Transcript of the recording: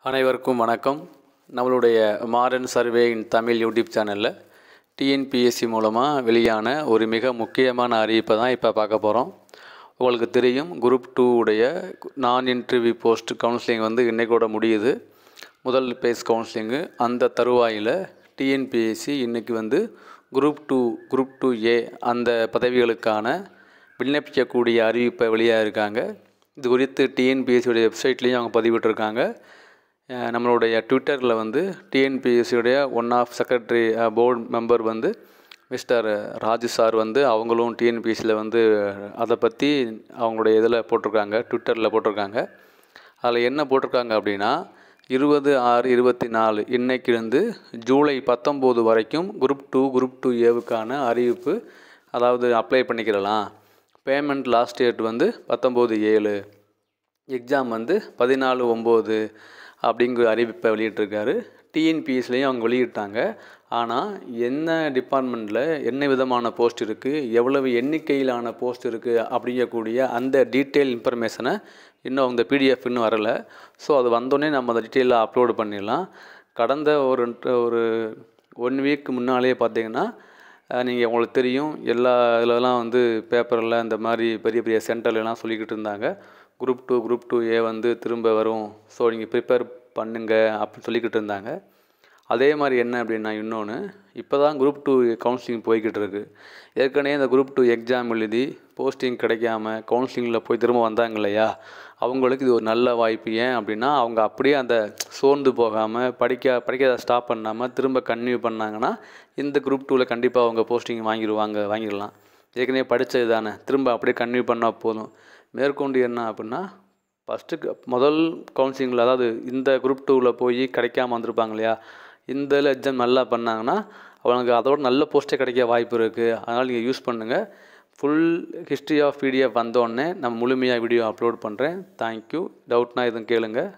அனைவருக்கும் வணக்கம். நம்மளுடைய மாடர்ன் சர்வே இன் தமிழ் யூடியூப் சேனலில் டிஎன்பிஎஸ்சி மூலமாக வெளியான ஒரு மிக முக்கியமான அறிவிப்பை தான் இப்போ பார்க்க போகிறோம். உங்களுக்கு தெரியும், குரூப் 2 உடைய நான் இன்டர்வியூ போஸ்ட் கவுன்சிலிங் இன்றைக்கூட முடியுது. முதல் பேஸ் கவுன்சிலிங்கு. அந்த தருவாயில் டிஎன்பிஎஸ்சி இன்றைக்கி குரூப் 2A அந்த பதவிகளுக்கான விண்ணப்பிக்கக்கூடிய அறிவிப்பை வெளியாக இருக்காங்க. இது குறித்து டிஎன்பிஎஸ்சியுடைய வெப்சைட்லேயும் அவங்க பதிவிட்டிருக்காங்க. நம்மளுடைய ட்விட்டரில் டிஎன்பிஎஸ்சியுடைய one of secretary board member mister Raju sir அவங்களும் டிஎன்பிஎஸ்சியில் அதை பற்றி அவங்களுடைய இதில் போட்டிருக்காங்க, ட்விட்டரில் போட்டிருக்காங்க. அதில் என்ன போட்டிருக்காங்க அப்படின்னா, 20/6/24 இன்னைக்கிலிருந்து ஜூலை 19 வரைக்கும் குரூப் 2A அறிவிப்பு, அதாவது அப்ளை பண்ணிக்கிறலாம். பேமெண்ட் லாஸ்ட் டேட் 19/7, எக்ஸாம் 14/9 அப்படிங்கிற அறிவிப்பை வெளியிட்டிருக்காரு. டிஎன்பிஎஸ்சிலையும் அவங்க வெளியிட்டாங்க. ஆனால் என்ன டிபார்ட்மெண்ட்டில் என்ன விதமான போஸ்ட் இருக்குது, எவ்வளவு எண்ணிக்கையிலான போஸ்ட் இருக்குது அப்படிங்கக்கூடிய அந்த டீட்டெயில் இன்ஃபர்மேஷனை இன்னும் அந்த பிடிஎஃப் இன்னும் வரலை. ஸோ அது வந்தோடனே நம்ம அந்த டீட்டெயிலாக அப்லோடு பண்ணிடலாம். கடந்த ஒரு 1 வீக் முன்னாலே பார்த்தீங்கன்னா, நீங்கள் உங்களுக்கு தெரியும், எல்லா இதிலலாம் பேப்பரில் இந்த மாதிரி பெரிய பெரிய சென்டர்லாம் சொல்லிக்கிட்டு இருந்தாங்க, குரூப் 2A திரும்ப வரும், ஸோ நீங்கள் ப்ரிப்பேர் பண்ணுங்க அப்படின்னு சொல்லிக்கிட்டு இருந்தாங்க. அதே மாதிரி என்ன அப்படின்னா, இன்னொன்று, இப்போ தான் குரூப் 2 கவுன்சிலிங் போய்கிட்டு இருக்குது. ஏற்கனவே இந்த குரூப் 2 எக்ஸாம் எழுதி போஸ்டிங் கிடைக்காம கவுன்சிலிங்கில் போய் திரும்ப வந்தாங்க இல்லையா, அவங்களுக்கு இது ஒரு நல்ல வாய்ப்பு. ஏன் அப்படின்னா, அவங்க அப்படியே அந்த சோர்ந்து போகாமல் படிக்க ஸ்டாப் பண்ணாமல் திரும்ப கன்டினியூ பண்ணாங்கன்னா இந்த குரூப் 2ல் கண்டிப்பாக அவங்க போஸ்டிங் வாங்கிடலாம். ஏற்கனவே படித்தது தானே, திரும்ப அப்படியே கன்டினியூ பண்ணால் போதும். மேற்கொண்டு என்ன அப்படின்னா, முதல் கவுன்சிலிங்கில், அதாவது இந்த குரூப் 2வில் போய் கிடைக்காம வந்திருப்பாங்க இல்லையா, இந்த எக்ஸாம் நல்லா பண்ணாங்கன்னா அவங்களுக்கு அதோட நல்ல போஸ்ட்டே கிடைக்க வாய்ப்பு இருக்குது. அதனால் நீங்கள் யூஸ் பண்ணுங்கள். ஃபுல் ஹிஸ்ட்ரி ஆஃப் பிடிஎஃப் வந்தோடனே நம்ம முழுமையாக வீடியோ அப்லோட் பண்ணுறேன். தேங்க்யூ. டவுட்னா எதுவும் கேளுங்கள்.